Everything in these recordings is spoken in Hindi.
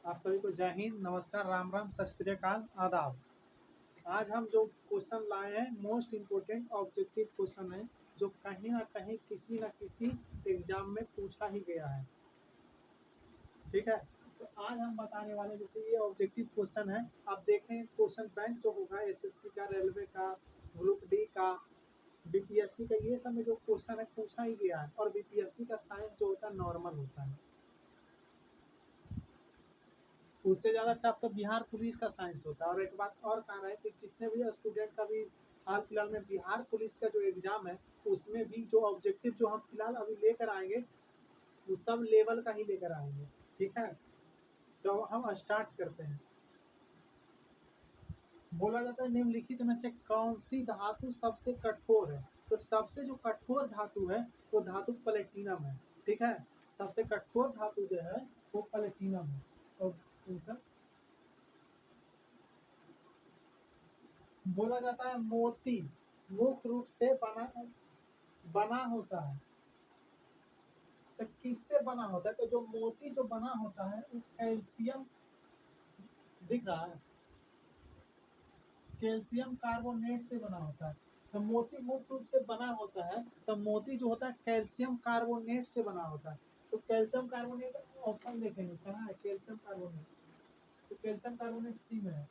आप सभी को जय हिंद, नमस्कार, राम राम, सत श्री अकाल, आदाब। आज हम जो क्वेश्चन लाए हैं मोस्ट इम्पोर्टेंट ऑब्जेक्टिव क्वेश्चन है, जो कहीं ना कहीं किसी न किसी एग्जाम में पूछा ही गया है। ठीक है, तो आज हम बताने वाले जैसे ये ऑब्जेक्टिव क्वेश्चन है। आप देखें क्वेश्चन बैंक जो होगा एसएससी का, रेलवे का, ग्रुप डी का, बीपीएससी का, ये सब में जो क्वेश्चन है पूछा ही गया है। और बीपीएससी का साइंस जो होता है नॉर्मल होता है, उससे ज़्यादा टफ तो बिहार पुलिस का साइंस होता है। और एक बात और कह रहे हैं कि जितने भी स्टूडेंट का भी हाल फिलहाल में बिहार पुलिस का जो एग्ज़ाम है, उसमें भी जो ऑब्जेक्टिव जो हम फिलहाल अभी लेकर आएंगे, वो सब लेवल का ही लेकर आएंगे। ठीक है, तो हम स्टार्ट करते हैं। बोला जाता है निम्नलिखित में से कौन सी धातु सबसे कठोर है। तो सबसे जो कठोर धातु है वो धातु प्लेटिनम है। ठीक है, सबसे कठोर धातु जो है वो प्लेटिनम है। और आंसर बोला जाता है मोती मुख्य रूप से बना बना होता है। तो किससे बना होता है? तो जो मोती जो बना होता है वो कैल्शियम, दिख रहा है, कैल्शियम कार्बोनेट से बना होता है। तो मोती मुख्य रूप से बना होता है, तो मोती जो होता है कैल्शियम कार्बोनेट से बना होता है। तो कैल्शियम कार्बोनेट ऑप्शन देखेंगे कहाँ है कैल्शियम कार्बोनेट। तो कैल्शियम कार्बोनेट सी में है।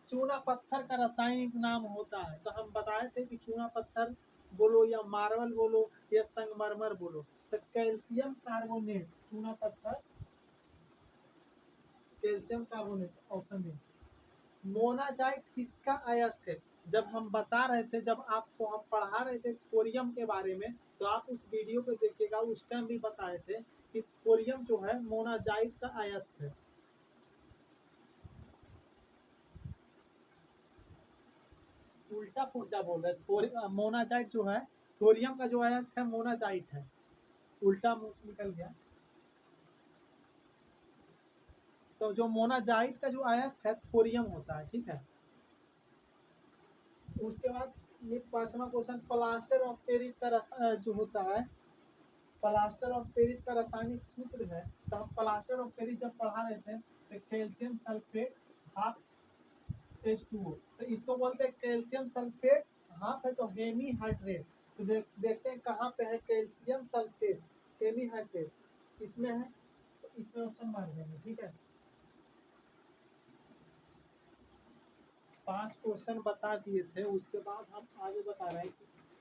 चूना पत्थर का रासायनिक नाम होता है। तो हम बताए थे कि चूना पत्थर बोलो या मार्बल बोलो या संगमरमर बोलो, तो कैल्शियम कार्बोनेट चूना पत्थर, कैल्शियम कार्बोनेट ऑप्शन में। मोनाजाइट किसका अयस्क है? जब हम बता रहे थे, जब आपको हम पढ़ा रहे थे थोरियम के बारे में, तो आप उस वीडियो को देखिएगा, उस टाइम भी बताए थे कि थोरियम जो है मोनाजाइट का अयस्क है। उल्टा पुल्टा बोल रहे हैं। मोनाजाइट जो है थोरियम का जो अयस्क है मोनाजाइट है। उल्टा मुंह से निकल गया। तो जो मोनाजाइट का जो अयस्क है थोरियम होता है। ठीक है, उसके बाद ये पांचवा क्वेश्चन, प्लास्टर ऑफ पेरिस का जो होता है, प्लास्टर ऑफ पेरिस का रासायनिक सूत्र है। तो हम प्लास्टर ऑफ पेरिस जब पढ़ा रहे थे तो कैल्शियम सल्फेट हाफ H2O, तो इसको बोलते हैं कैल्शियम सल्फेट हाफ है तो हेमी हाइड्रेट। तो देखते हैं कहाँ पे है कैल्शियम सल्फेट हेमी हाइड्रेट, इसमें है, तो इसमें ऑप्शन मार देंगे। ठीक है, 5 क्वेश्चन बता दिए थे, उसके बाद हम आगे बता रहे हैं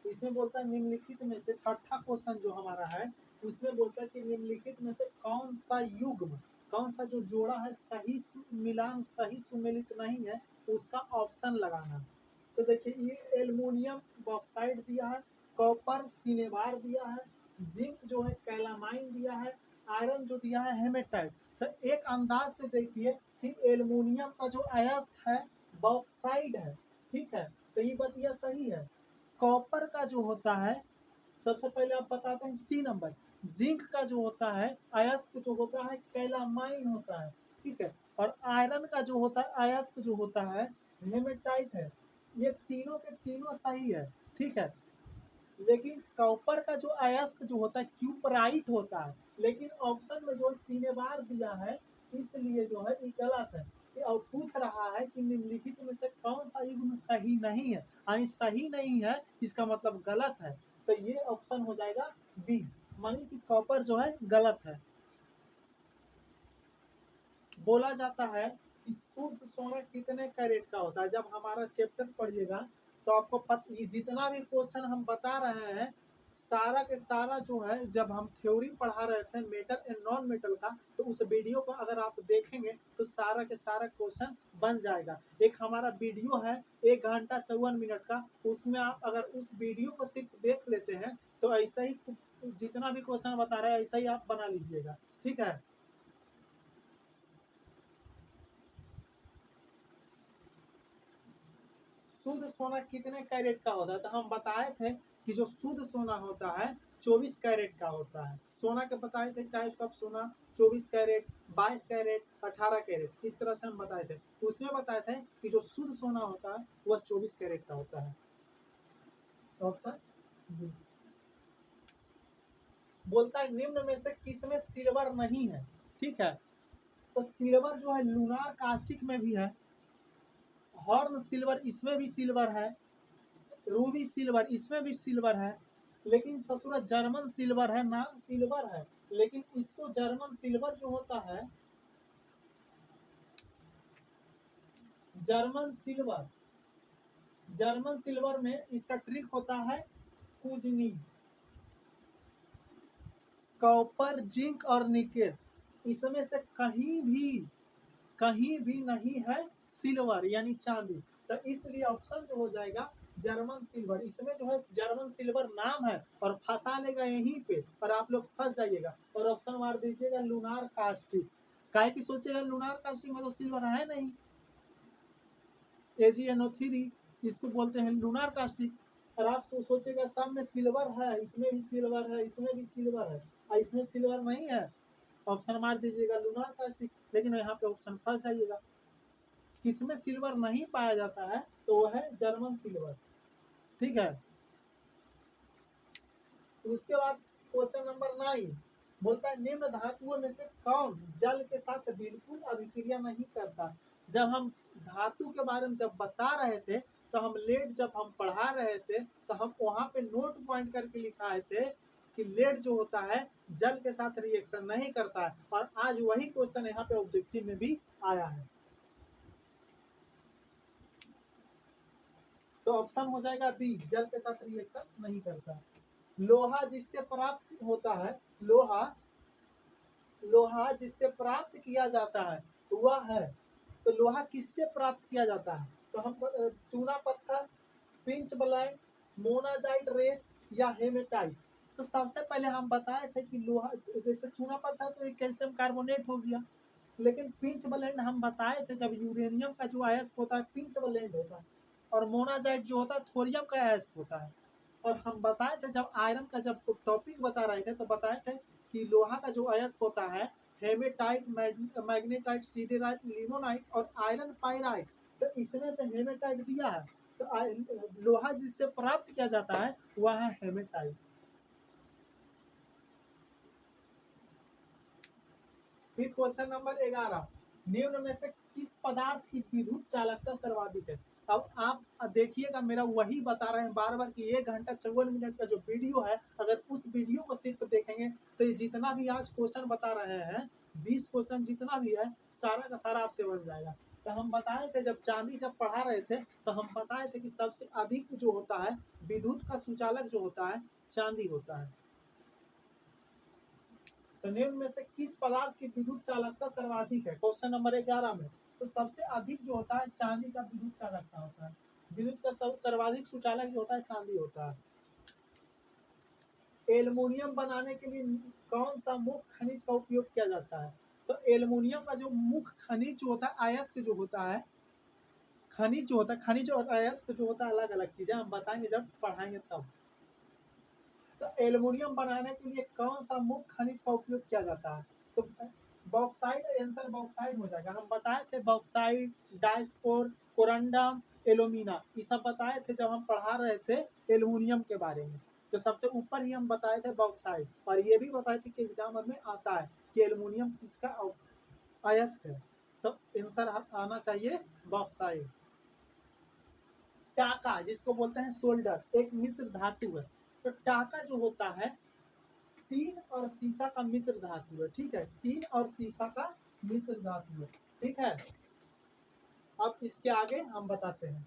कि इसमें बोलता है निम्नलिखित में से, छठा क्वेश्चन जो हमारा है उसमें बोलता है कि निम्नलिखित में से कौन सा युग्म, कौन सा जो जोड़ा है सही मिलान सही सुमेलित नहीं है, उसका ऑप्शन लगाना। तो देखिए ये एल्युमिनियम बॉक्साइड दिया है, कॉपर सिनेबार दिया है, जिंक जो है कैलामाइन दिया है, आयरन जो दिया है हेमेटाइट। तो एक अंदाज से देखिए कि एल्युमिनियम का जो अयस्क है बॉक्साइड है। ठीक है, तो ये बात सही है। कॉपर का जो होता है, सबसे पहले आप बताते हैं सी नंबर। जिंक का जो होता है अयस्क जो होता है कैलामाइन होता है। ठीक है, और आयरन का जो होता है अयस्क जो होता है हेमेटाइट है। ये तीनों के तीनों सही है। ठीक है, लेकिन कॉपर का जो अयस्क जो होता है क्यूपराइट होता है, लेकिन ऑप्शन में जो सिनेबार दिया है, इसलिए जो है ये गलत है। और पूछ रहा है कि निम्नलिखित में से कौन सा युग्म सही नहीं है, यानी सही नहीं है इसका मतलब गलत है। तो ये ऑप्शन हो जाएगा बी, मानी कि कॉपर जो है गलत है। बोला जाता है कि शुद्ध सोना कितने कैरेट का होता है। जब हमारा चैप्टर पढ़िएगा तो आपको जितना भी क्वेश्चन हम बता रहे हैं, सारा के सारा जो है, जब हम थ्योरी पढ़ा रहे थे मेटल एंड नॉन मेटल का, तो उस वीडियो को अगर आप देखेंगे तो सारा के सारा क्वेश्चन बन जाएगा। एक हमारा वीडियो है 1 घंटा 54 मिनट का, उसमें आप अगर उस वीडियो को सिर्फ देख लेते हैं तो ऐसा ही जितना भी क्वेश्चन बता रहे हैं ऐसा ही आप बना लीजिएगा। ठीक है, शुद्ध सोना कितने कैरेट का होता है? तो हम बताए थे कि जो शुद्ध सोना होता है 24 कैरेट का होता है। सोना के बताए थे टाइप्स ऑफ सोना, 24 कैरेट, 22 कैरेट, 18 कैरेट, इस तरह से हम बताए थे। उसमें बताए थे कि जो शुद्ध सोना होता है वह 24 कैरेट का होता है। ऑप्शन बोलता है निम्न में से किसमें सिल्वर नहीं है। ठीक है, तो सिल्वर जो है लूनार कास्टिक में भी है, हॉर्न सिल्वर इसमें भी सिल्वर है, रूबी सिल्वर इसमें भी सिल्वर है, लेकिन ससुरा जर्मन सिल्वर है, नाम सिल्वर है, लेकिन इसको जर्मन सिल्वर जो होता है, जर्मन सिल्वर में इसका ट्रिक होता है कुजनी, कॉपर, जिंक और निकेल, इसमें से कहीं भी नहीं है सिल्वर यानी चांदी। तो इसलिए ऑप्शन जो हो जाएगा जर्मन सिल्वर। इसमें जो है जर्मन सिल्वर नाम है और फंसा लेगा यहीं पे और आप लोग फंस जाइएगा और ऑप्शन मार दीजिएगा लूनार कास्टिक। काहे की सोचिएगा लूनार कास्टिक में तो सिल्वर है नहीं, AgNO3 इसको बोलते हैं लूनार कास्टिक। और आप सोचेगा सब में सिल्वर है, इसमें भी सिल्वर है, इसमें भी सिल्वर है और इसमें सिल्वर नहीं है, ऑप्शन मार दीजिएगा लूनार कास्टिक। लेकिन यहाँ पे ऑप्शन फंस जाइएगा, किसमें सिल्वर नहीं पाया जाता है तो वह है जर्मन सिल्वर। ठीक है, उसके बाद क्वेश्चन नंबर 9 बोलता है निम्न धातुओं में से कौन जल के साथ बिल्कुल अभिक्रिया नहीं करता। जब हम धातु के बारे में जब बता रहे थे तो हम लेड जब हम पढ़ा रहे थे तो हम वहां पे नोट पॉइंट करके लिखाए थे कि लेड जो होता है जल के साथ रिएक्शन नहीं करता है, और आज वही क्वेश्चन यहाँ पे ऑब्जेक्टिव में भी आया है। तो ऑप्शन हो जाएगा बी, जल के साथ रिएक्शन नहीं करता। लोहा जिससे प्राप्त होता है, लोहा जिससे प्राप्त किया जाता है वह है, तो लोहा किससे प्राप्त किया जाता है, तो हम चूना पत्थर, पिंच ब्लैंड, मोनाजाइट रेत या हेमेटाइट। तो सबसे पहले हम बताए थे कि लोहा जैसे चूना पत्थर तो एक कैल्शियम कार्बोनेट हो गया, लेकिन पिंच ब्लेंड हम बताए थे जब यूरेनियम का जो अयस्क होता है पिंच ब्लेंड होता है, और मोनाजाइट जो होता है थोरियम का अयस्क होता है। और हम बताए थे जब आयरन का जब टॉपिक बता रहे थे तो बताए थे कि लोहा का जो अयस्क होता है हेमेटाइट, मैग्नेटाइट, सीडेराइट, लिमोनाइट और आयरन पाइराइट। तो इसमें से हेमेटाइट दिया है, तो लोहा जिससे प्राप्त किया जाता है वह है हेमेटाइट। फिर क्वेश्चन नंबर 11 निम्न में से किस पदार्थ की विद्युत चालकता सर्वाधिक है। अब आप देखिएगा मेरा वही बता रहे हैं बार बार कि 1 घंटा 54 मिनट का जो वीडियो है, अगर उस वीडियो को सिर्फ देखेंगे तो ये जितना भी आज क्वेश्चन बता रहे हैं 20 क्वेश्चन जितना भी है सारा का सारा आपसे बन जाएगा। तो हम बताए थे जब चांदी जब पढ़ा रहे थे तो हम बताए थे कि सबसे अधिक जो होता है विद्युत का सुचालक जो होता है चांदी होता है। तो निम्न में से किस पदार्थ की विद्युत चालकता सर्वाधिक है, क्वेश्चन नंबर 11 में। तो सबसे अधिक जो होता है चांदी का विद्युत चालकता होता है, विद्युत का सर्वाधिक सुचालक जो होता है चांदी होता है। एल्युमिनियम बनाने के लिए कौन सा मुख्य खनिज का उपयोग किया जाता है, तो एल्युमिनियम का जो मुख्य खनिज जो होता है अयस्क जो होता है, खनिज जो होता है, खनिज और अयस्क जो होता है अलग अलग चीजें हम बताएंगे जब पढ़ाएंगे तब। तो एल्युमिनियम बनाने के लिए कौन सा मुख्य खनिज का उपयोग किया जाता है, तो बॉक्साइट, आंसर बॉक्साइट हो जाएगा। हम बताए थे बॉक्साइट, डायस्पोर, कोरंडम, एलुमिना, ये सब बताए थे जब हम पढ़ा रहे थे एल्युमिनियम के बारे में। तो सबसे ऊपर ही हम बताए थे बॉक्साइट, और ये भी बताए थे कि एग्जाम में आता है कि एल्युमिनियम किसका अयस्क है, तो आंसर आना चाहिए बॉक्साइट। टाका जिसको बोलते हैं सोल्डर एक मिश्र धातु है, तो टाका जो होता है टीन और सीसा का मिश्र धातु है। ठीक है, टीन और सीसा का मिश्र धातु है। ठीक है, अब इसके आगे हम बताते हैं।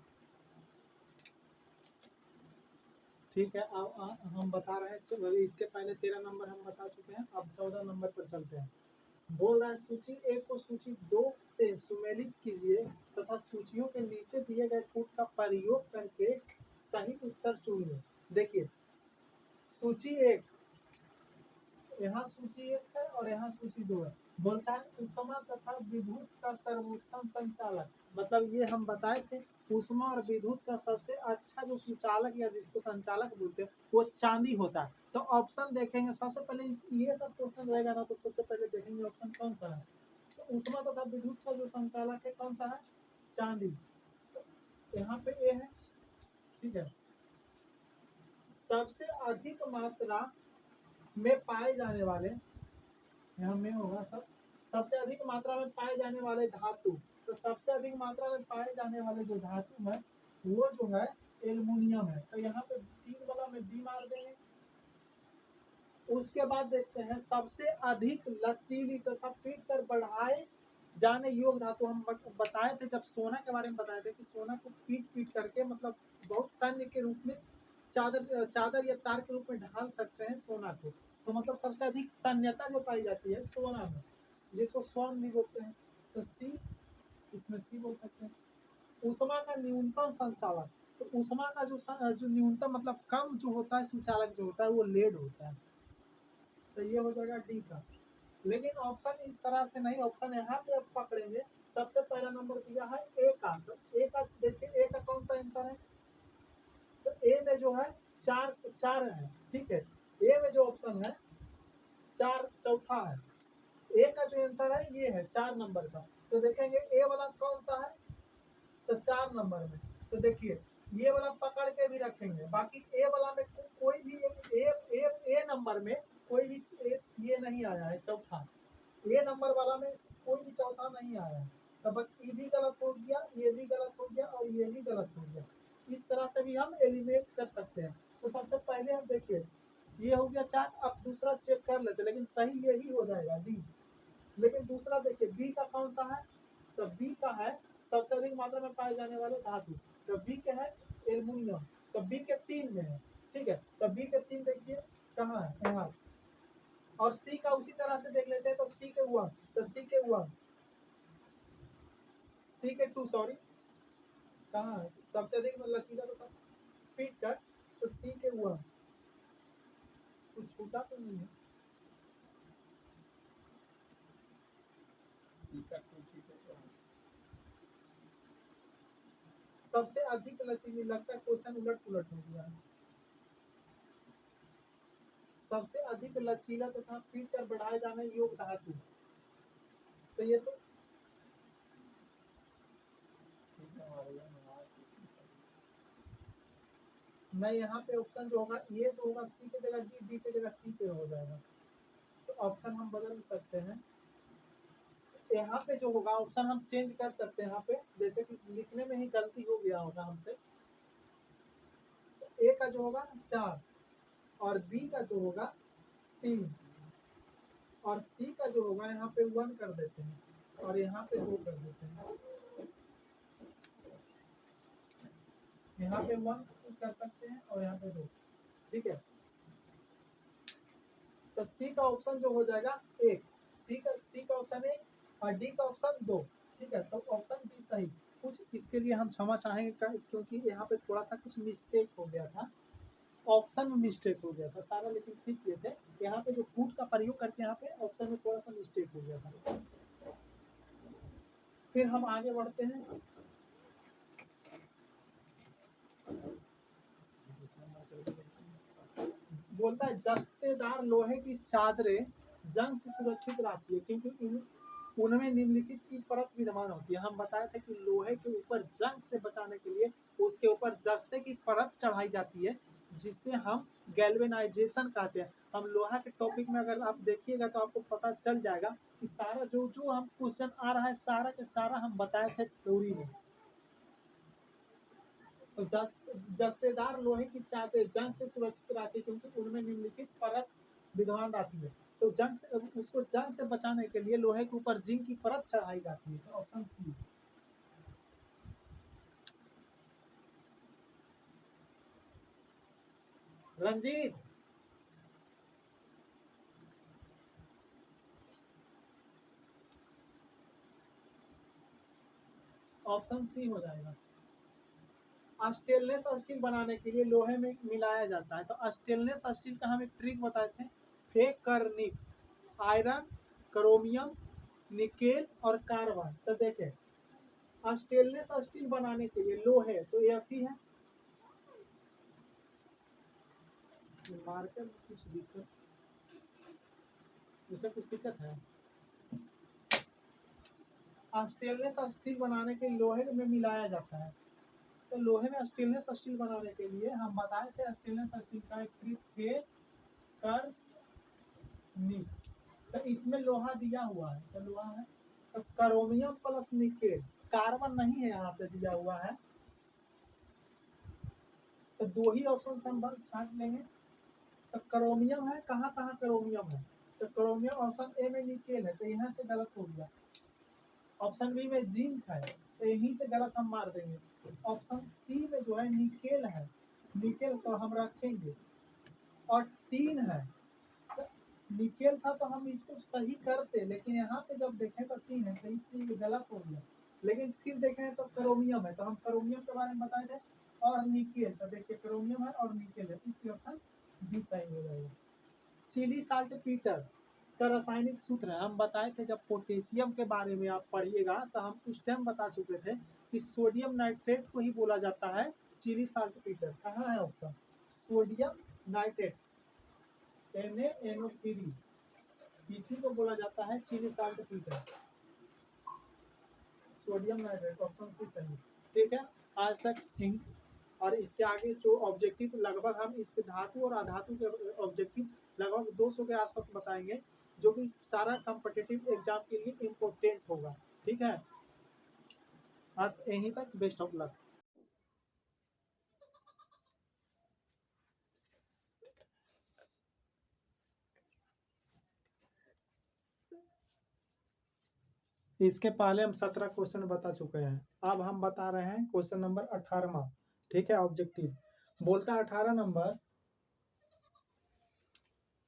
ठीक है, अब हम बता रहे हैं, इसके पहले 13 नंबर हम बता चुके हैं, अब 14 नंबर पर चलते हैं। बोल रहा है सूची 1 को सूची 2 से सुमेलित कीजिए तथा सूचियों के नीचे दिए गए कूट का प्रयोग करके सही उत्तर चुनिए। देखिए सूची 1, यहाँ सूची 1 है और यहाँ सूची 2 है। बोलता है उष्मा तथा विद्युत का सर्वोत्तम संचालक, मतलब ये हम बताए थे उष्मा और विद्युत का सबसे अच्छा जो सुचालक या जिसको संचालक बोलते हैं वो चांदी होता है। तो ऑप्शन देखेंगे सबसे पहले ये सब क्वेश्चन रहेगा ना, तो सबसे पहले देखेंगे ऑप्शन कौन सा है। तो उष्मा तथा विद्युत का जो संचालक है कौन सा है, चांदी। तो यहाँ पे ए है। ठीक है, सबसे अधिक मात्रा में पाए जाने वाले, यहाँ में होगा सब, सबसे अधिक मात्रा में पाए जाने वाले धातु, तो सबसे अधिक मात्रा में पाए जाने वाले जो धातु है वो जो है एल्युमिनियम है। तो यहाँ पे 3 वाला में बी मार देंगे। उसके बाद देखते हैं सबसे अधिक लचीली तथा पीट कर बढ़ाए जाने योग्य धातु। हम बताए थे जब सोना के बारे में बताए थे कि सोना को पीट पीट करके मतलब बहुत तन्य के रूप में चादर या तार के रूप में ढाल सकते हैं सोना को। तो मतलब सबसे अधिक तन्यता जो पाई जाती है सोना में, जिसको स्वर्ण भी बोलते हैं। तो सी, इसमें सी बोल सकते हैं। ऊष्मा का न्यूनतम संचालक, तो ऊष्मा का जो न्यूनतम मतलब कम जो होता है सुचालक जो होता है वो लेड होता है। तो ये हो जाएगा डी का। लेकिन ऑप्शन इस तरह से नहीं, ऑप्शन यहाँ पे आप पकड़ेंगे। सबसे पहला नंबर दिया है ए का, तो ए का देखिए ए का कौन सा आंसर है, तो ए में जो है चार है, ठीक है। ए में जो ऑप्शन है 4 चौथा है। ए का जो आंसर है ये है 4 नंबर का। तो देखेंगे ए वाला कौन सा है, तो 4 नंबर में। तो देखिए ये वाला पकड़ के भी रखेंगे, बाकी ए वाला में कोई भी ए नंबर में कोई भी ये नहीं आया है चौथा। ए नंबर वाला में कोई भी चौथा नहीं आया है। तब ये भी गलत हो गया, ये भी गलत हो गया और ये भी गलत हो गया। इस तरह से भी हम एलिमिनेट कर सकते हैं। तो सबसे पहले हम देखिए ये हो गया 4। अब दूसरा चेक कर लेते, लेकिन सही यही हो जाएगा डी। लेकिन दूसरा देखिए बी का कौन सा है, तो बी का है सबसे अधिक मात्रा में पाए जाने वाले धातु। तो बी के है एल्युमिनियम। तो बी के 3 में है, ठीक है। तो बी के 3 देखिए कहाँ है, यहाँ। और सी का उसी तरह से देख लेते हैं। तो सी के 1, तो सी के 1, सी के 2 सॉरी, कहाँ है सबसे अधिक लचीला तो पीट कर, तो सी के 1 कुछ छूटा तो नहीं है। सी का 2 ठीक है। सबसे अधिक लचीली, लगता है क्वेश्चन उलट पुलट हो गया है। सबसे अधिक लचीला तथा पीट कर बढ़ाए जाने योग्य धातु, तो ये तो नहीं, यहाँ पे ऑप्शन जो होगा ये जो होगा सी की जगह डी, डी की जगह सी पे हो जाएगा। तो ऑप्शन हम बदल सकते हैं। यहाँ पे जो होगा ऑप्शन हम चेंज कर सकते हैं। यहाँ पे जैसे कि लिखने में ही गलती हो गया होगा हमसे। ए का जो होगा 4 और बी का जो होगा 3 और सी का जो होगा यहाँ पे 1 कर देते हैं और यहाँ पे 2 कर देते हैं। यहाँ पे 1 कर सकते हैं और यहाँ पे 2, ठीक है। तो सी का ऑप्शन जो हो जाएगा 1, सी का ऑप्शन 1 और डी का ऑप्शन 2, ठीक है। तो ऑप्शन बी सही। कुछ इसके लिए हम क्षमा चाहेंगे क्योंकि यहाँ पे थोड़ा सा कुछ मिस्टेक हो गया था, ऑप्शन में मिस्टेक हो गया था सारा, लेकिन ठीक किए थे। यहाँ पे जो कूट का प्रयोग करके यहाँ पे ऑप्शन में थोड़ा सा मिस्टेक हो गया था। फिर हम आगे बढ़ते हैं। बोलता है जस्तेदार लोहे की चादरें जंग से सुरक्षित रहती है क्योंकि उनमें निम्नलिखित की परत विद्यमान होती है। हम बताए थे कि लोहे के ऊपर जंग से बचाने के लिए उसके ऊपर जस्ते की परत चढ़ाई जाती है, जिसे हम गैल्वेनाइजेशन कहते हैं। हम लोहा के टॉपिक में अगर आप देखिएगा तो आपको पता चल जाएगा कि सारा जो जो हम क्वेश्चन आ रहा है सारा के सारा हम बताए थे थ्योरी में। तो जस्तेदार लोहे की चादर जंग से सुरक्षित रहती है क्योंकि उनमें निम्नलिखित परत विद्यमान रहती है। तो जंग से उसको जंग से बचाने के लिए लोहे के ऊपर जिंक की परत चढ़ाई जाती है। तो option C. Ranjit, option C हो जाएगा। स्टेनलेस स्टील बनाने के लिए लोहे में मिलाया जाता है। तो स्टेनलेस स्टील का हम एक ट्रिक बताए थे, फेकर्निक, आयरन, क्रोमियम, निकेल और कार्बन। तो देखें स्टेनलेस स्टील बनाने के लिए लोहे तो एफ ही है। मार्कर में कुछ दिक्कत, इसमें कुछ दिक्कत है। स्टेनलेस स्टील बनाने के लोहे में मिलाया जाता है। तो लोहे में स्टेनलेस स्टील बनाने के लिए हम बताए थे स्टेनलेस स्टील का एक ट्रिक थे कर्निक। तो इसमें लोहा दिया हुआ है, तो लोहा है, तो क्रोमियम प्लस निकेल, कार्बन नहीं है यहाँ पे दिया हुआ है, तो दो ही ऑप्शन हम छांट लेंगे। तो क्रोमियम है, कहाँ कहाँ क्रोमियम है, तो क्रोमियम ऑप्शन ए में निकेल है, तो यहाँ से गलत हो गया। ऑप्शन बी में जिंक है, तो यहीं से गलत हम मार देंगे। ऑप्शन सी में जो है निकेल है, निकेल तो हम रखेंगे, और 3 है, तो निकेल था तो हम इसको सही करते, लेकिन यहाँ पे जब देखें तो 3 है, तो इसलिए ये गलत हो गया। लेकिन फिर देखें तो क्रोमियम है, तो हम क्रोमियम के बारे में बताए थे, और निकेल, तो देखिए क्रोमियम है और निकेल है, इसलिए ऑप्शन बी सही हो जाएगा। चिली साल्ट पीटर का रासायनिक सूत्र है, हम बताए थे जब पोटेशियम के बारे में आप पढ़िएगा, तो हम उस टाइम बता चुके थे कि सोडियम नाइट्रेट को ही बोला जाता है चिली साल्ट पीटर। कहाँ है ऑप्शन, सोडियम नाइट्रेट NaNO3, इसी को बोला जाता है Chile saltpetre, sodium nitrate, option C सही। ठीक है, आज तक और इसके आगे जो ऑब्जेक्टिव लगभग हम इसके धातु और अधातु के ऑब्जेक्टिव लगभग 200 के आसपास बताएंगे, जो कि सारा कॉम्पिटिटिव एग्जाम के लिए इम्पोर्टेंट होगा। ठीक है, आज यहीं तक, बेस्ट ऑफ लक। इसके पहले हम 17 क्वेश्चन बता चुके हैं, अब हम बता रहे हैं क्वेश्चन नंबर 18वां। ठीक है, ऑब्जेक्टिव बोलता है 18 नंबर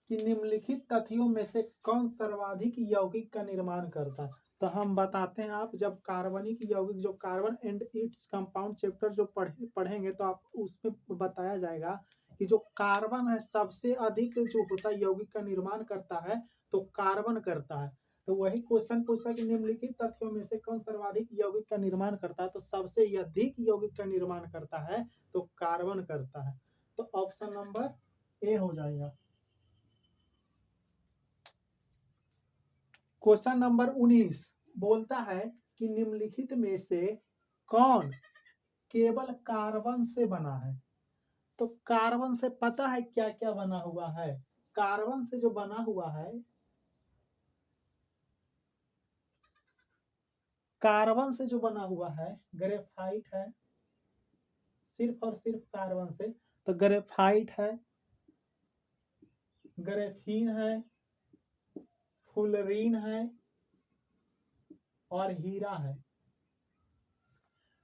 कि निम्नलिखित तथ्यों में से कौन सर्वाधिक यौगिक का निर्माण करता है। तो हम बताते हैं, आप जब कार्बनिक यौगिक जो carbon and its compound chapter जो पढ़ेंगे तो आप उसमें बताया जाएगा कि जो कार्बन है सबसे अधिक जो होता है यौगिक का निर्माण करता है, तो कार्बन करता है। तो वही क्वेश्चन पूछा कि निम्नलिखित तथ्यों में से कौन सर्वाधिक यौगिक का निर्माण करता है, तो सबसे अधिक यौगिक का निर्माण करता है तो कार्बन करता है, तो ऑप्शन नंबर ए हो जाएगा। क्वेश्चन नंबर 19 बोलता है कि निम्नलिखित में से कौन केवल कार्बन से बना है। तो कार्बन से पता है क्या क्या बना हुआ है, कार्बन से जो बना हुआ है, कार्बन से जो बना हुआ है ग्रेफाइट है, सिर्फ और सिर्फ कार्बन से, तो ग्रेफाइट है, ग्रेफीन है, फुलरीन है और हीरा है।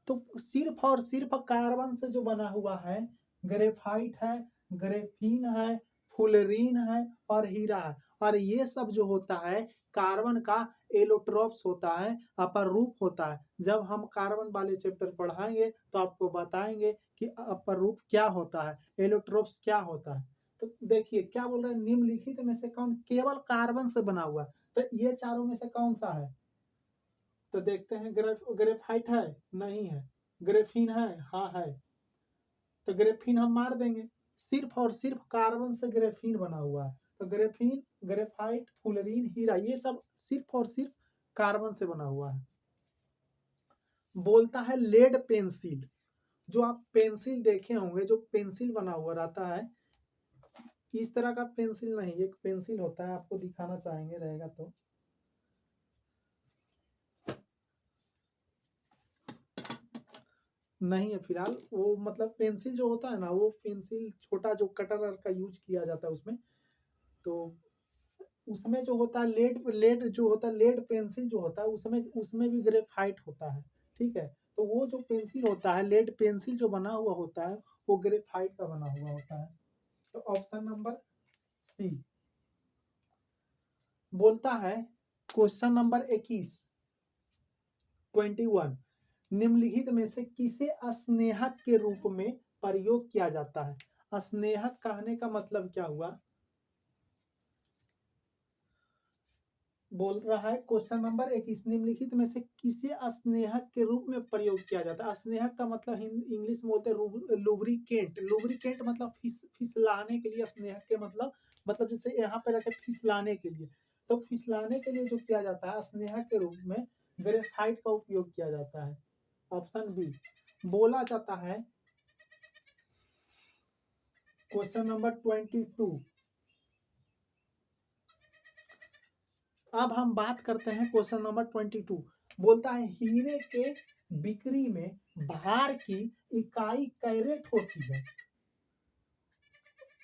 तो सिर्फ और सिर्फ कार्बन से जो बना हुआ है ग्रेफाइट है, ग्रेफीन है, फुलरीन है और हीरा है। और ये सब जो होता है कार्बन का एलोट्रोप्स होता है, अपर रूप होता है। जब हम कार्बन वाले चैप्टर पढ़ाएंगे तो आपको बताएंगे कि अपर रूप क्या होता है, एलोट्रोप्स क्या होता है। तो देखिए क्या बोल रहे हैं, निम्नलिखित में से कौन केवल कार्बन से बना हुआ, तो ये चारों में से कौन सा है, तो देखते हैं। ग्रेफाइट है, नहीं है। ग्रेफीन है, हाँ है, तो ग्रेफीन हम मार देंगे। सिर्फ और सिर्फ कार्बन से ग्रेफीन बना हुआ है, तो ग्रेफीन, ग्रेफाइट, फुलरीन, हीरा, ये सब सिर्फ और सिर्फ कार्बन से बना हुआ है। बोलता है लेड पेंसिल, जो आप पेंसिल देखे होंगे, जो पेंसिल बना हुआ रहता है, इस तरह का पेंसिल नहीं, एक पेंसिल होता है, आपको दिखाना चाहेंगे रहेगा तो। नहीं है फिलहाल, वो मतलब पेंसिल जो होता है ना, वो पेंसिल छोटा जो कटर का यूज किया जाता है उसमें, तो उसमें जो होता है लेड, लेड जो होता है, लेड पेंसिल जो होता है उसमें, उसमें भी ग्रेफाइट होता है। ठीक है, तो वो जो पेंसिल होता है, लेड पेंसिल जो बना हुआ होता है, वो ग्रेफाइट का बना हुआ होता है, तो ऑप्शन नंबर सी। बोलता है क्वेश्चन नंबर 21 निम्नलिखित में से किसे स्नेहक के रूप में प्रयोग किया जाता है। स्नेहक कहने का मतलब क्या हुआ, बोल रहा है क्वेश्चन नंबर 21 निम्नलिखित में से किसे स्नेहक के रूप में प्रयोग किया जाता है। स्नेहक का मतलब इंग्लिश में बोलते हैं लुब्रिकेंट, लुब्रिकेंट मतलब फिसलाने के लिए, स्नेहक के मतलब जैसे यहाँ पे रखे फिसलाने के लिए, तो फिसलाने के लिए जो किया जाता है स्नेहक के रूप में ग्रेफाइट का उपयोग किया जाता है, ऑप्शन बी। बोला जाता है क्वेश्चन नंबर 22 अब हम बात करते हैं क्वेश्चन नंबर 22। बोलता है हीरे के बिक्री में भार की इकाई कैरेट होती है।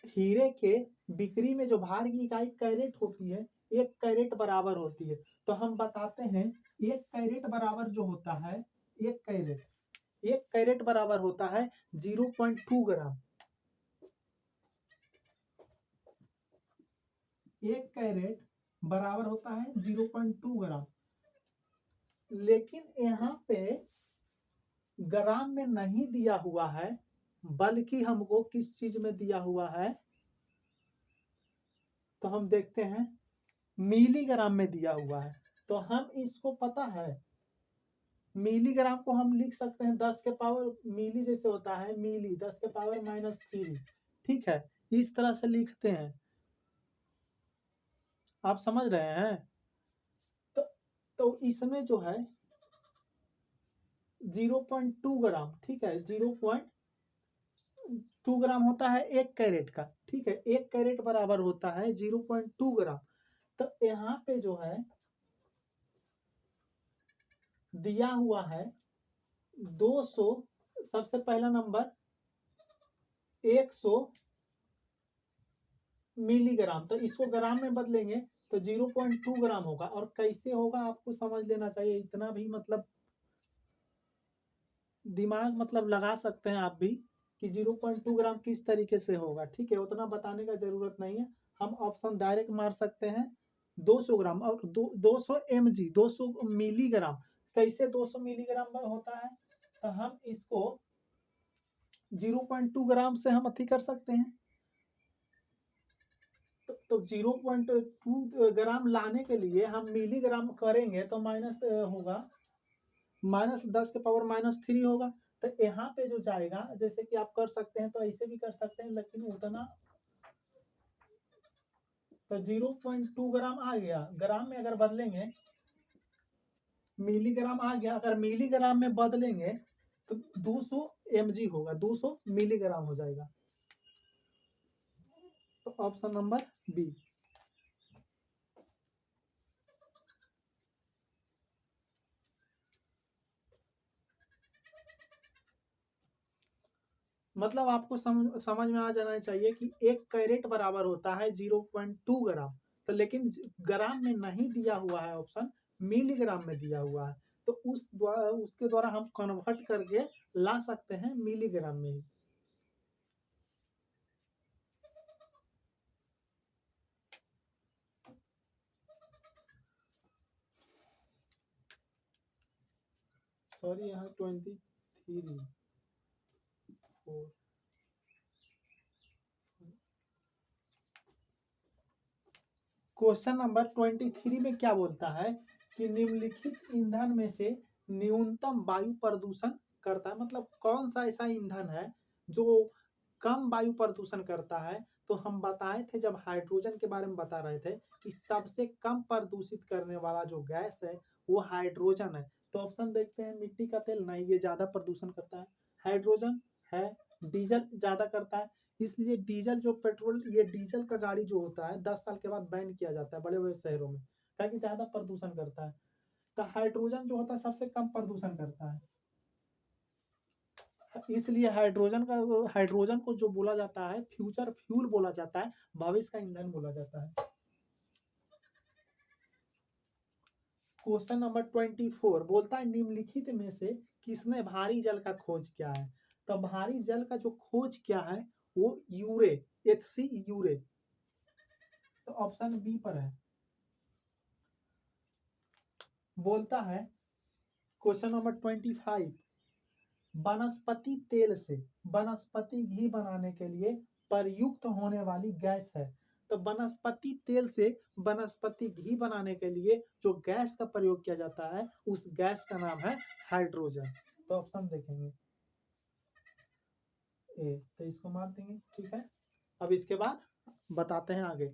हीरे के बिक्री में जो भार की इकाई कैरेट होती है, 1 कैरेट बराबर होती है। तो हम बताते हैं 1 कैरेट बराबर जो होता है, 1 कैरेट बराबर होता है 0.2 ग्राम। 1 कैरेट बराबर होता है 0.2 ग्राम। लेकिन यहाँ पे ग्राम में नहीं दिया हुआ है, बल्कि हमको किस चीज में दिया हुआ है, तो हम देखते हैं मिलीग्राम में दिया हुआ है। तो हम इसको पता है मिलीग्राम को हम लिख सकते हैं 10 के पावर मिली जैसे होता है मिली 10 के पावर -3। ठीक है, इस तरह से लिखते हैं। आप समझ रहे हैं? तो इसमें जो है 0.2 ग्राम, ठीक है, 0.2 ग्राम होता है 1 कैरेट का। ठीक है, 1 कैरेट बराबर होता है 0.2 ग्राम। तो यहाँ पे जो है दिया हुआ है 200, सबसे पहला नंबर 100 मिलीग्राम। तो इसको ग्राम में बदलेंगे तो 0.2 ग्राम होगा। और कैसे होगा आपको समझ लेना चाहिए, इतना भी मतलब दिमाग मतलब लगा सकते हैं आप भी कि 0.2 ग्राम किस तरीके से होगा। ठीक है, उतना बताने का जरूरत नहीं है, हम ऑप्शन डायरेक्ट मार सकते हैं 200 ग्राम और 200 mg 200 मिलीग्राम। कैसे 200 मिलीग्राम होता है, तो हम इसको 0.2 ग्राम से हम अति कर सकते हैं। तो 0.2 ग्राम लाने के लिए हम मिलीग्राम करेंगे तो माइनस होगा, -10 के पावर -3 होगा। तो यहाँ पे जो जाएगा, जैसे कि आप कर सकते हैं तो ऐसे भी कर सकते हैं, लेकिन उतना तो 0.2 ग्राम आ गया। ग्राम में अगर बदलेंगे मिलीग्राम आ गया, अगर मिलीग्राम में बदलेंगे तो 200 mg होगा, 200 मिलीग्राम हो जाएगा। तो ऑप्शन नंबर बी। मतलब आपको समझ में आ जाना चाहिए कि 1 कैरेट बराबर होता है 0.2 ग्राम। तो लेकिन ग्राम में नहीं दिया हुआ है ऑप्शन, मिलीग्राम में दिया हुआ है। तो उसके द्वारा हम कन्वर्ट करके ला सकते हैं मिलीग्राम में ही। सॉरी, यहाँ 23 4। क्वेश्चन नंबर 23 में क्या बोलता है कि निम्नलिखित ईंधन में से न्यूनतम वायु प्रदूषण करता है। मतलब कौन सा ऐसा ईंधन है जो कम वायु प्रदूषण करता है। तो हम बताए थे जब हाइड्रोजन के बारे में बता रहे थे कि सबसे कम प्रदूषित करने वाला जो गैस है वो हाइड्रोजन है। तो ऑप्शन देखते हैं, मिट्टी का तेल नहीं, ये ज्यादा प्रदूषण करता है। हाइड्रोजन है, डीजल ज्यादा करता है। इसलिए डीजल जो पेट्रोल, ये डीजल का गाड़ी जो होता है 10 साल के बाद बैन किया जाता है बड़े बड़े शहरों में, ताकि ज्यादा प्रदूषण करता है। तो हाइड्रोजन जो होता है सबसे कम प्रदूषण करता है। इसलिए हाइड्रोजन को जो बोला जाता है फ्यूचर फ्यूल बोला जाता है, भविष्य का ईंधन बोला जाता है। क्वेश्चन नंबर 24 बोलता है निम्नलिखित में से किसने भारी जल का खोज किया है। तो भारी जल का जो खोज किया है वो यूरे, HC यूरे। तो ऑप्शन बी पर है। बोलता है क्वेश्चन नंबर 25 वनस्पति तेल से वनस्पति घी बनाने के लिए प्रयुक्त होने वाली गैस है। तो वनस्पति तेल से वनस्पति घी बनाने के लिए जो गैस का प्रयोग किया जाता है उस गैस का नाम है हाइड्रोजन। तो ऑप्शन देखेंगे ए, तो इसको मार देंगे। ठीक है, अब इसके बाद बताते हैं आगे।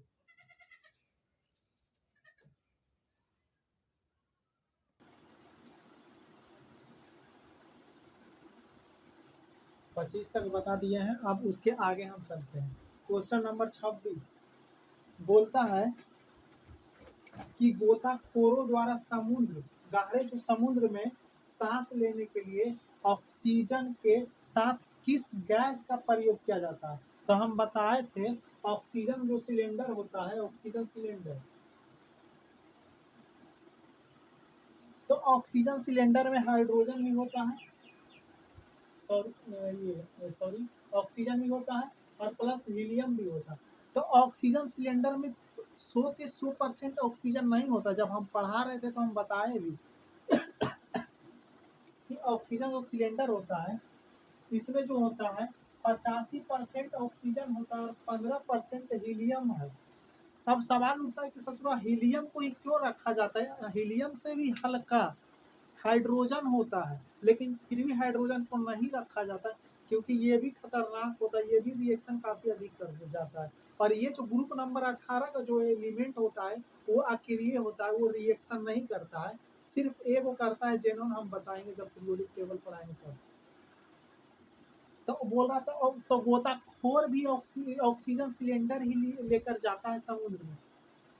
25 तक बता दिए हैं, अब उसके आगे हम चलते हैं। क्वेश्चन नंबर 26 बोलता है कि गोताखोरों द्वारा समुद्र, गहरे जो समुद्र में सांस लेने के लिए ऑक्सीजन के साथ किस गैस का प्रयोग किया जाता है? तो हम बताए थे ऑक्सीजन जो सिलेंडर होता है, ऑक्सीजन सिलेंडर, तो ऑक्सीजन सिलेंडर में हाइड्रोजन भी होता है, सॉरी ऑक्सीजन भी होता है और प्लस हीलियम भी होता है। तो ऑक्सीजन सिलेंडर में 100% ऑक्सीजन नहीं होता। जब हम पढ़ा रहे थे तो हम बताए भी कि ऑक्सीजन जो सिलेंडर होता है इसमें जो होता है 85% ऑक्सीजन होता है और 15% हीलियम है। अब सवाल उठता है कि ससुरा हीलियम को ही क्यों रखा जाता है? हीलियम से भी हल्का हाइड्रोजन होता है, लेकिन फिर भी हाइड्रोजन को नहीं रखा जाता क्योंकि ये भी खतरनाक होता है, ये भी रिएक्शन काफी अधिक कर जाता है। और ये जो ग्रुप नंबर 18 का जो एलिमेंट होता है वो अक्रिय होता है, वो रिएक्शन नहीं करता है, सिर्फ एक वो करता है, जेनोन हम बताएंगे जब पीरियोडिक टेबल पढ़ाएंगे तब। तो बोल रहा था तो गोताखोर भी ऑक्सीजन सिलेंडर ही लेकर जाता है समुद्र में।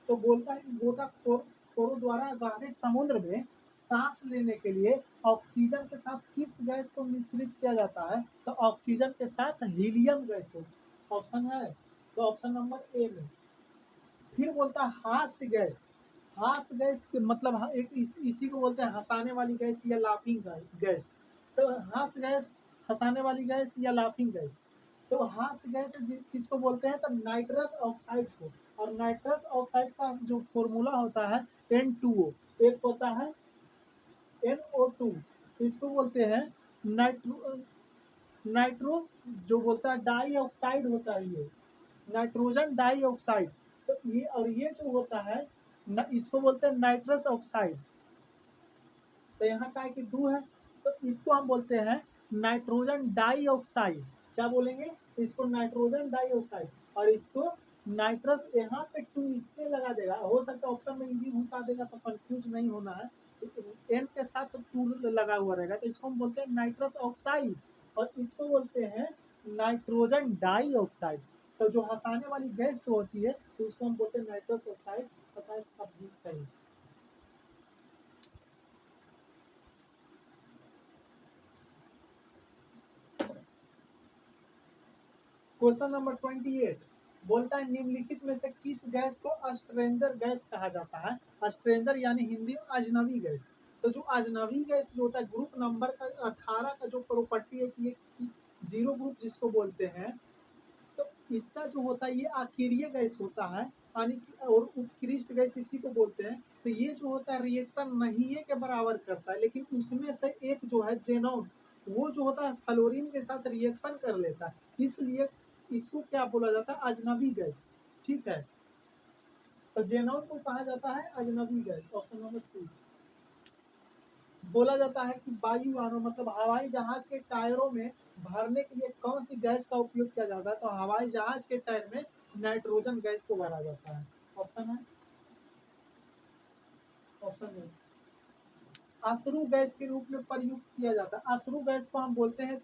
तो बोलता है कि गोताखोरों द्वारा गहरे समुद्र में सांस लेने के लिए ऑक्सीजन के साथ किस गैस को मिश्रित किया जाता है? तो ऑक्सीजन के साथ हीलियम गैस हो। ऑप्शन है तो ऑप्शन नंबर ए में। फिर बोलता है हास्य गैस। हास्य गैस के मतलब एक इसी को बोलते हैं हंसाने वाली गैस या लाफिंग गैस। तो हास्य गैस, हंसाने वाली गैस या लाफिंग गैस। तो हास्य गैस किसको बोलते हैं? तो नाइट्रस ऑक्साइड को। और नाइट्रस ऑक्साइड का जो फॉर्मूला होता है N2O, एक होता है NO2, इसको बोलते हैं नाइट्रो जो बोलता है डाई ऑक्साइड होता है, ये नाइट्रोजन डाई ऑक्साइड। तो ये और ये जो होता है इसको बोलते हैं नाइट्रस ऑक्साइड। तो यहाँ का है कि 2 है, तो इसको हम बोलते हैं नाइट्रोजन डाई ऑक्साइड। क्या बोलेंगे? इसको नाइट्रोजन डाई ऑक्साइड। और इसको नाइट्रस, यहाँ पे 2 इसमें लगा देगा, हो सकता है ऑप्शन में भी घुसा देगा तो कंफ्यूज नहीं होना है। एन के साथ 2 लगा हुआ रहेगा, तो इसको हम बोलते हैं नाइट्रस ऑक्साइड। और इसको बोलते हैं नाइट्रोजन डाई ऑक्साइड। तो जो हंसाने वाली गैस जो होती है तो उसको हम बोलते हैं नाइट्रस ऑक्साइड। 27 का भी सही। क्वेश्चन नंबर 28 बोलता है निम्नलिखित में से किस गैस को स्ट्रेंजर गैस कहा जाता है? स्ट्रेंजर यानी हिंदी में अजनबी गैस। तो जो अजनबी गैस जो होता है ग्रुप नंबर का 18 का जो प्रॉपर्टी है कि ये जीरो ग्रुप जिसको बोलते हैं, तो इसका जो होता है ये अकेरिय गैस होता है, यानी कि और उत्कृष्ट गैस इसी को बोलते हैं। तो ये जो होता है रिएक्शन नहीं है के बराबर करता है, लेकिन उसमें से एक जो है जेनॉन, वो जो होता है फ्लोरीन के साथ रिएक्शन कर लेता है, इसलिए इसको क्या बोला जाता है? अजनबी गैस। ठीक है, तो जेनॉन को कहा जाता है अजनबी गैस। Option number C. बोला जाता है कि वायुयानों मतलब हवाई जहाज के टायरों में भरने के लिए कौन सी गैस का उपयोग किया जाता है? तो हवाई जहाज के टायर में नाइट्रोजन गैस को भरा जाता है। ऑप्शन है ऑप्शन ए। अश्रु गैस के रूप में प्रयुक्त किया जाता है। अश्रु गैस को हम बोलते हैं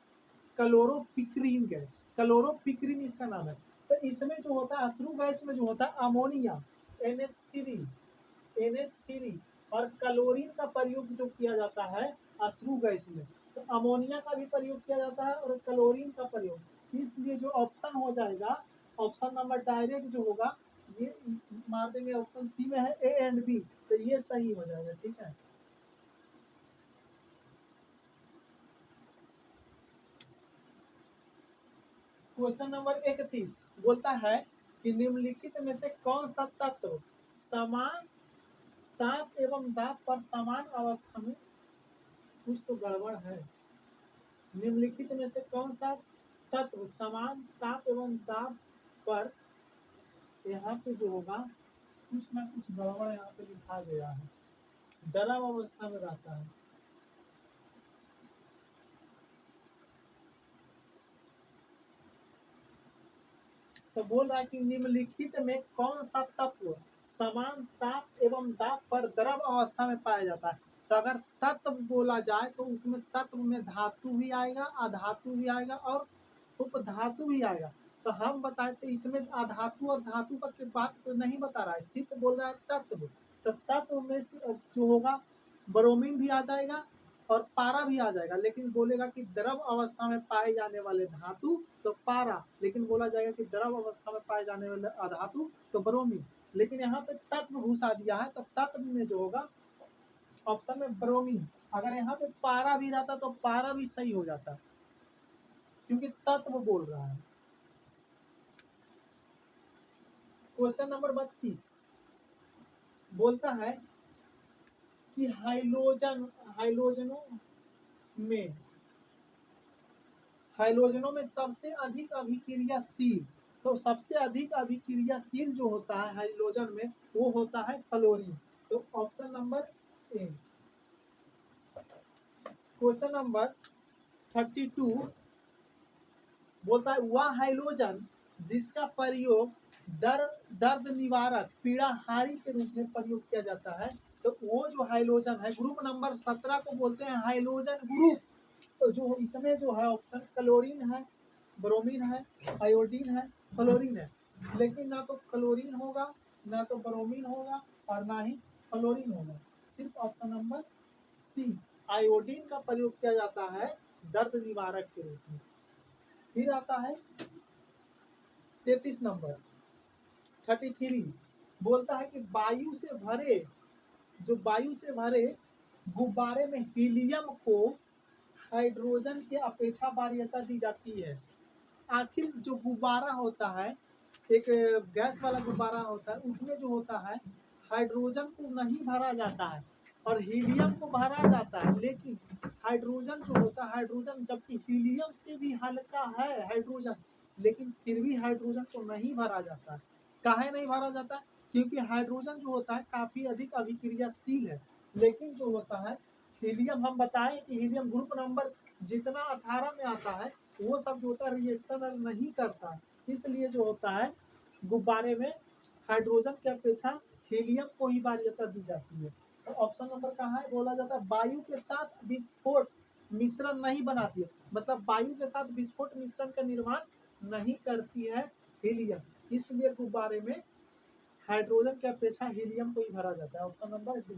क्लोरोपिक्रीन गैस। क्लोरोपिक्रीन इसका नाम है। तो इसमें जो होता है अश्रु गैस में जो होता है अमोनिया NH3 और क्लोरीन का प्रयोग जो किया जाता है अश्रु गैस में, तो अमोनिया का भी प्रयोग किया जाता है और क्लोरीन का प्रयोग। इसलिए जो ऑप्शन हो जाएगा, ऑप्शन नंबर डायरेक्ट जो होगा ये मार देंगे, ऑप्शन सी में है ए एंड बी, तो ये सही हो जाएगा। ठीक है, क्वेश्चन नंबर 31 बोलता है कि निम्नलिखित में से कौन सा तत्व समान ताप एवं दाब पर समान अवस्था में, कुछ तो गड़बड़ है। निम्नलिखित में से कौन सा तत्व समान ताप एवं दाब पर, यहाँ पे जो होगा कुछ ना कुछ गड़बड़ यहाँ पे लिखा गया है, द्रव अवस्था में रहता है। तो बोल रहा है कि निम्नलिखित में कौन सा तत्व समान ताप एवं दाब पर द्रव अवस्था में पाया जाता है? तो अगर तत्व बोला जाए तो उसमें तत्व में धातु भी आएगा, अधातु भी आएगा और उपधातु भी आएगा। तो हम बताए थे इसमें अधातु और धातु का बात तो नहीं बता रहा है, सिर्फ बोल रहा है तत्व। तो तत्व में से जो होगा ब्रोमीन भी आ जाएगा और पारा भी आ जाएगा, लेकिन बोलेगा कि द्रव अवस्था में पाए जाने वाले धातु तो पारा, लेकिन बोला जाएगा कि द्रव अवस्था में पाए जाने वाले अधातु तो ब्रोमीन। लेकिन यहाँ पे तत्व घुसा दिया है, तो तत्व में जो होगा ऑप्शन में ब्रोमीन। अगर यहाँ पे पारा भी रहता तो पारा भी सही हो जाता, क्योंकि तत्व बोल रहा है। क्वेश्चन नंबर 32 बोलता है कि हाइलोजनों में सबसे अधिक अभिक्रियाशील, तो सबसे अधिक अभिक्रियाशील जो होता है हाइलोजन में वो होता है फ्लोरीन। तो option number A. Question number 32 बोलता है वह हाइलोजन जिसका प्रयोग दर्द निवारक पीड़ाहारी के रूप में प्रयोग किया जाता है, तो वो जो हाइलोजन है ग्रुप नंबर 17 को बोलते हैं हाइलोजन ग्रुप। तो जो इसमें जो है ऑप्शन क्लोरीन है, ब्रोमीन है, आयोडीन है, फ्लोरीन है, लेकिन ना तो क्लोरीन होगा, ना तो ब्रोमीन होगा और ना ही फ्लोरीन होगा। सिर्फ ऑप्शन नंबर सी आयोडीन का प्रयोग किया जाता है दर्द निवारक के रूप में। फिर आता है 33 नंबर 33 बोलता है कि वायु से भरे गुब्बारे में हीलियम को हाइड्रोजन के अपेक्षा वरीयता दी जाती है। आखिर जो गुब्बारा होता है, एक गैस वाला गुब्बारा होता है, उसमें जो होता है हाइड्रोजन को नहीं भरा जाता है और हीलियम को भरा जाता है, लेकिन हाइड्रोजन जो होता है, हाइड्रोजन जबकि हीलियम से भी हल्का है हाइड्रोजन, लेकिन फिर भी हाइड्रोजन को नहीं भरा जाता। काहे नहीं भरा जाता? क्योंकि हाइड्रोजन जो होता है काफी अधिक अभिक्रियाशील है, लेकिन जो होता है हीलियम, हम बताएं कि हीलियम ग्रुप नंबर जितना 18 में आता है वो सब जो होता है रिएक्शन नहीं करता, इसलिए जो होता है गुब्बारे में हाइड्रोजन की अपेक्षा हीलियम को ही वरीयता दी जाती है। तो ऑप्शन नंबर कहाँ है? बोला जाता है वायु के साथ विस्फोट मिश्रण नहीं बनाती है, मतलब वायु के साथ विस्फोट मिश्रण का निर्माण नहीं करती है हीलियम, इसलिए गुब्बारे में हाइड्रोजन की अपेक्षा हीलियम को ही भरा जाता है। Option number D.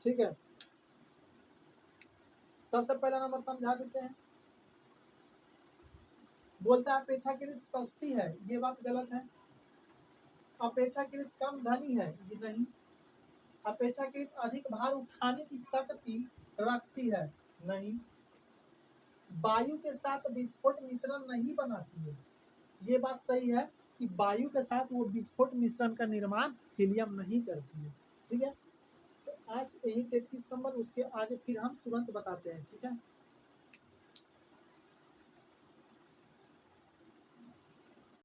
ठीक है, सबसे पहला नंबर समझा देते हैं। बोलता है अपेक्षाकृत सस्ती है, ये बात गलत है। अपेक्षाकृत कम धनी है, ये नहीं। अपेक्षाकृत अधिक भार उठाने की शक्ति रखती है, नहीं। वायु के साथ विस्फोट मिश्रण नहीं बनाती है, ये बात सही है कि वायु के साथ वो विस्फोट मिश्रण का निर्माण हीलियम नहीं करती है। ठीक है, तो आज यही 33 नंबर, उसके आगे फिर हम तुरंत बताते हैं। ठीक है।